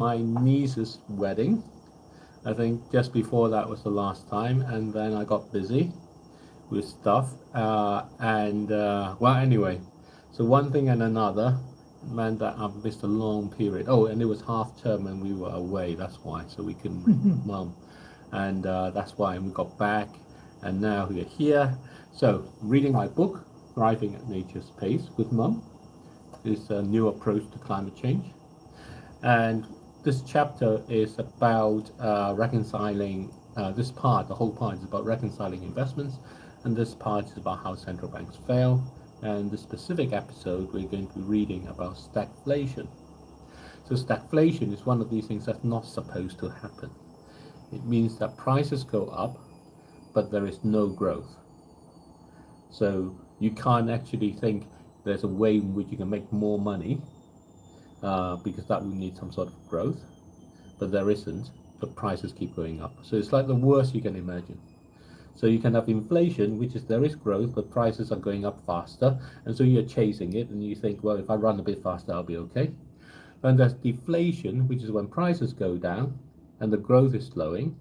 my niece's wedding. I think just before that was the last time, and then I got busy with stuff. Well, anyway, so one thing and another meant that I missed a long period. Oh, and it was half term and we were away. That's why. So we couldn't read mum, and that's why we got back, and now we are here. So reading my book, Thriving at Nature's Pace with Mum, is a new approach to climate change. And this chapter is about reconciling this part, the whole part is about reconciling investments, and this part is about how central banks fail. And this specific episode, we're going to be reading about stagflation. So, stagflation is one of these things that's not supposed to happen. It means that prices go up, but there is no growth. So, you can't actually think there's a way in which you can make more money because that would need some sort of growth, but there isn't. But prices keep going up. So it's like the worst you can imagine. So you can have inflation, which is there is growth, but prices are going up faster, and so you're chasing it, and you think, well, if I run a bit faster, I'll be okay. And there's deflation, which is when prices go down and the growth is slowing,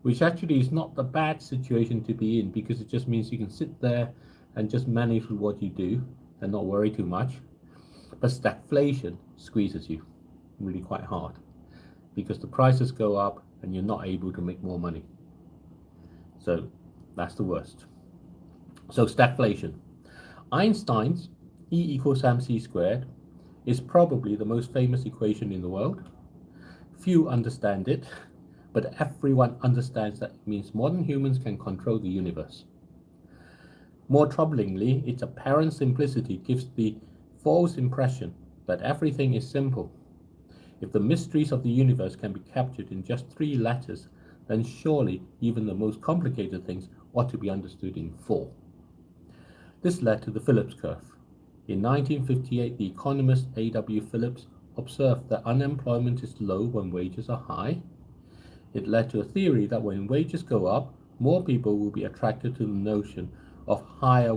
which actually is not the bad situation to be in because it just means you can sit there and just manage with what you do and not worry too much. But stagflation squeezes you really quite hard because the prices go up and you're not able to make more money. So that's the worst. So stagflation. Einstein's E equals mc squared is probably the most famous equation in the world. Few understand it, but everyone understands that it means modern humans can control the universe. More troublingly, its apparent simplicity gives the false impression that everything is simple. If the mysteries of the universe can be captured in just 3 letters, then surely even the most complicated things ought to be understood in 4. This led to the Phillips curve. In 1958, the economist A.W. Phillips observed that unemployment is low when wages are high. It led to a theory that when wages go up, more people will be attracted to the notion of higher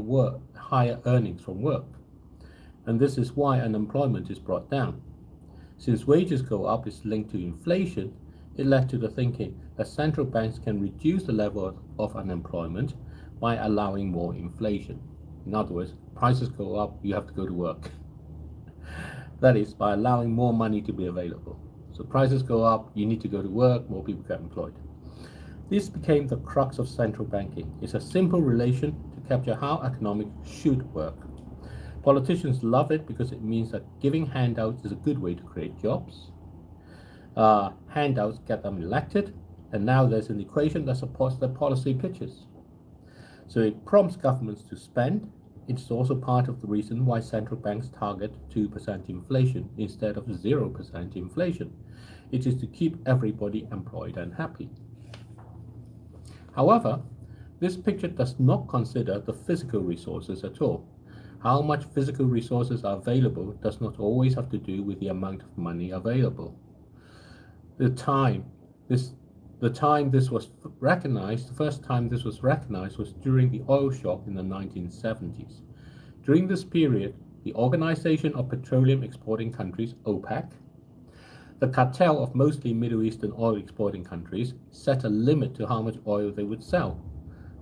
earnings from work. And this is why unemployment is brought down. Since wages go up is linked to inflation, it led to the thinking that central banks can reduce the level of unemployment by allowing more inflation. In other words, prices go up, you have to go to work. That is, by allowing more money to be available. So prices go up, you need to go to work, more people get employed. This became the crux of central banking. It's a simple relation to capture how economics should work. Politicians love it because it means that giving handouts is a good way to create jobs. Handouts get them elected, and now there's an equation that supports their policy pitches. So it prompts governments to spend. It's also part of the reason why central banks target 2% inflation instead of 0% inflation. It is to keep everybody employed and happy. However, this picture does not consider the physical resources at all. How much physical resources are available does not always have to do with the amount of money available. The first time this was recognized was during the oil shock in the 1970s. During this period, the Organization of Petroleum Exporting Countries, OPEC, the cartel of mostly Middle Eastern oil exporting countries, set a limit to how much oil they would sell.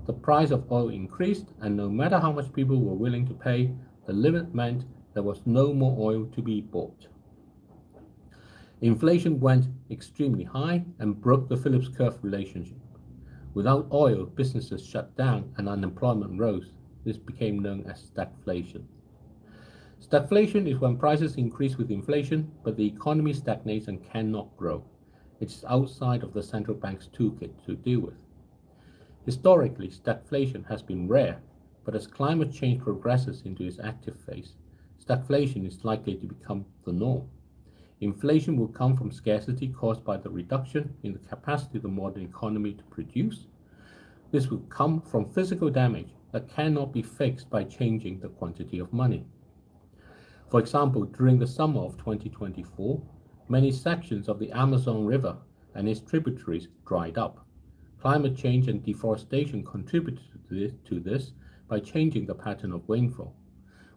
The price of oil increased, and no matter how much people were willing to pay, the limit meant there was no more oil to be bought. Inflation went extremely high and broke the Phillips curve relationship. Without oil, businesses shut down and unemployment rose. This became known as stagflation. Stagflation is when prices increase with inflation, but the economy stagnates and cannot grow. It is outside of the central bank's toolkit to deal with. Historically, stagflation has been rare, but as climate change progresses into its active phase, stagflation is likely to become the norm. Inflation will come from scarcity caused by the reduction in the capacity of the modern economy to produce. This will come from physical damage that cannot be fixed by changing the quantity of money. For example, during the summer of 2024, many sections of the Amazon River and its tributaries dried up. Climate change and deforestation contributed to this by changing the pattern of rainfall.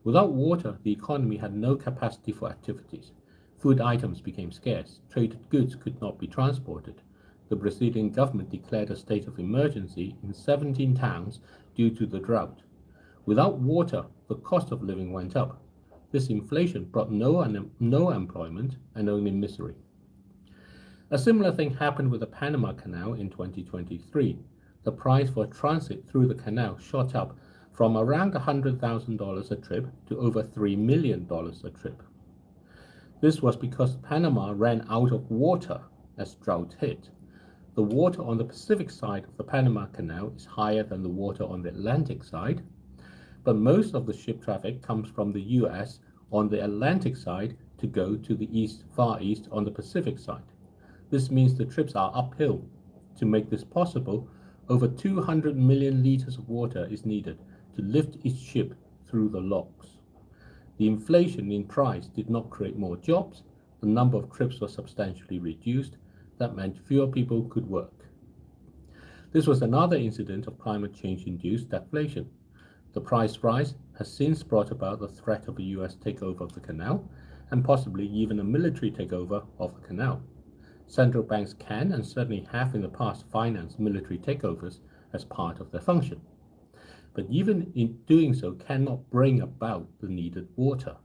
Without water, the economy had no capacity for activities. Food items became scarce, traded goods could not be transported. The Brazilian government declared a state of emergency in 17 towns due to the drought. Without water, the cost of living went up. This inflation brought no employment and only misery. A similar thing happened with the Panama Canal in 2023. The price for transit through the canal shot up from around $100,000 a trip to over $3 million a trip. This was because Panama ran out of water as drought hit. The water on the Pacific side of the Panama Canal is higher than the water on the Atlantic side, but most of the ship traffic comes from the US on the Atlantic side to go to the Far East on the Pacific side. This means the trips are uphill. To make this possible, over 200 million liters of water is needed to lift each ship through the locks. The inflation in price did not create more jobs. The number of trips was substantially reduced. That meant fewer people could work. This was another incident of climate change-induced stagflation. The price rise has since brought about the threat of a US takeover of the canal and possibly even a military takeover of the canal. Central banks can and certainly have in the past financed military takeovers as part of their function, but even in doing so cannot bring about the needed water.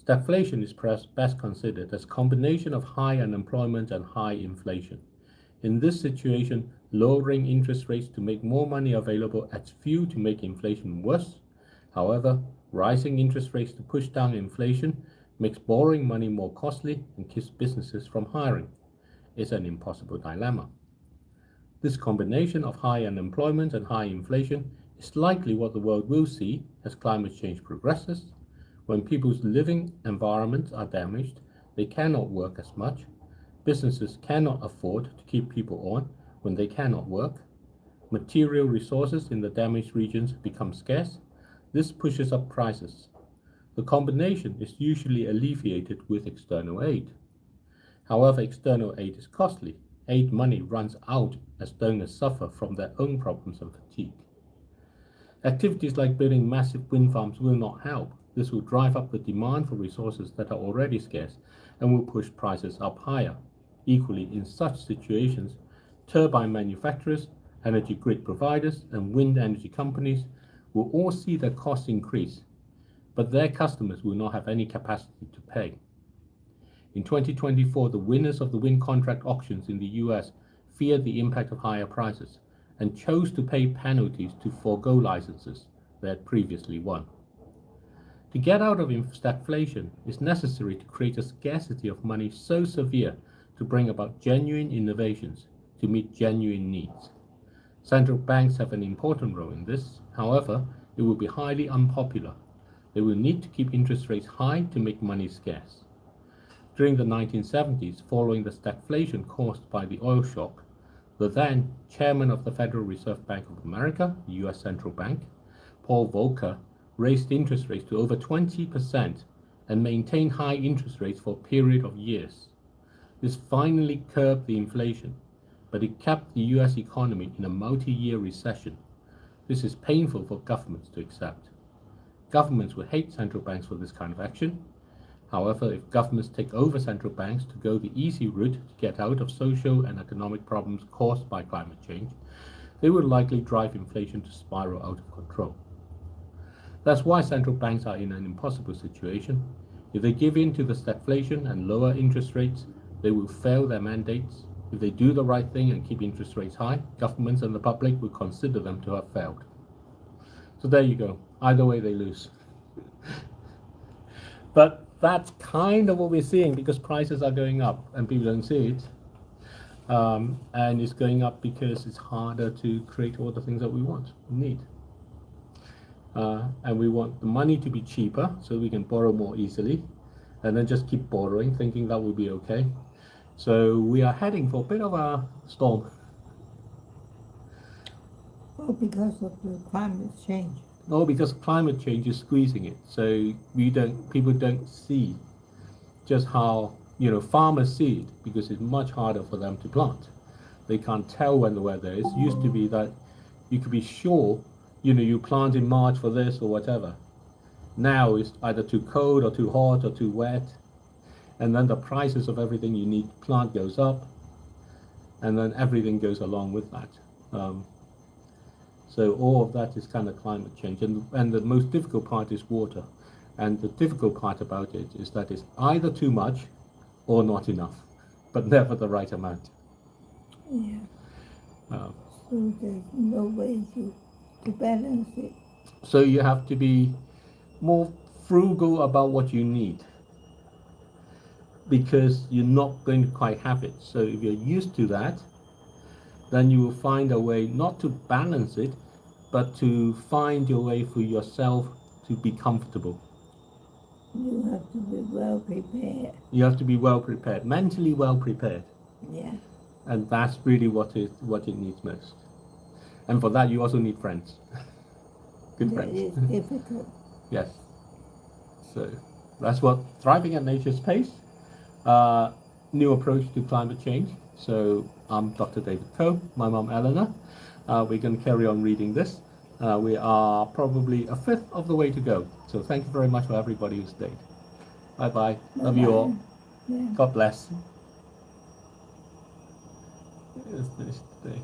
Stagflation is perhaps best considered as a combination of high unemployment and high inflation. In this situation, lowering interest rates to make more money available adds fuel to make inflation worse. However, rising interest rates to push down inflation makes borrowing money more costly and keeps businesses from hiring. It's an impossible dilemma. This combination of high unemployment and high inflation is likely what the world will see as climate change progresses. When people's living environments are damaged, they cannot work as much. Businesses cannot afford to keep people on when they cannot work. Material resources in the damaged regions become scarce. This pushes up prices. The combination is usually alleviated with external aid. However, external aid is costly. Aid money runs out as donors suffer from their own problems and fatigue. Activities like building massive wind farms will not help. This will drive up the demand for resources that are already scarce and will push prices up higher. Equally, in such situations, turbine manufacturers, energy grid providers, and wind energy companies will all see their costs increase, but their customers will not have any capacity to pay. In 2024, the winners of the wind contract auctions in the US feared the impact of higher prices and chose to pay penalties to forego licenses they had previously won. To get out of stagflation, it's necessary to create a scarcity of money so severe to bring about genuine innovations to meet genuine needs. Central banks have an important role in this. However, it will be highly unpopular. They will need to keep interest rates high to make money scarce. During the 1970s, following the stagflation caused by the oil shock, the then chairman of the Federal Reserve Bank of America, the US Central Bank, Paul Volcker, raised interest rates to over 20% and maintained high interest rates for a period of years. This finally curbed the inflation, but it kept the US economy in a multi-year recession. This is painful for governments to accept. Governments will hate central banks for this kind of action. However, if governments take over central banks to go the easy route to get out of social and economic problems caused by climate change, they will likely drive inflation to spiral out of control. That's why central banks are in an impossible situation. If they give in to the stagflation and lower interest rates, they will fail their mandates. If they do the right thing and keep interest rates high, governments and the public will consider them to have failed. So there you go. Either way, they lose. But that's kind of what we're seeing because prices are going up and people don't see it. And it's going up because it's harder to create all the things that we want, need. And we want the money to be cheaper so we can borrow more easily and then just keep borrowing, thinking that will be okay. So we are heading for a bit of a storm. Well, because of the climate change. No, because climate change is squeezing it. So people don't see just how, farmers see it because it's much harder for them to plant. They can't tell when the weather is. It used to be that you could be sure, you plant in March for this or whatever. Now it's either too cold or too hot or too wet. and then the prices of everything you need plant goes up, and then everything goes along with that. Um, so all of that is kind of climate change, and the most difficult part is water, and the difficult part about it is that it's either too much or not enough, but never the right amount. Yeah. Uh, So there's no way to balance it. so you have to be more frugal about what you need because you're not going to quite have it. So if you're used to that, then you will find a way not to balance it, but to find your way for yourself to be comfortable. You have to be well prepared. You have to be well prepared, mentally well prepared, Yeah. and that's really what it needs most. And for that, you also need friends, good That friends. is difficult. Yes. So that's what thriving at nature's pace. Uh, New approach to climate change. So I'm Dr. David Coe, my mom Eleanor. We're going to carry on reading this. We are probably a fifth of the way to go. So thank you very much for everybody who stayed. Bye bye. Love you Bye-bye. all. Yeah. God bless. It's finished today.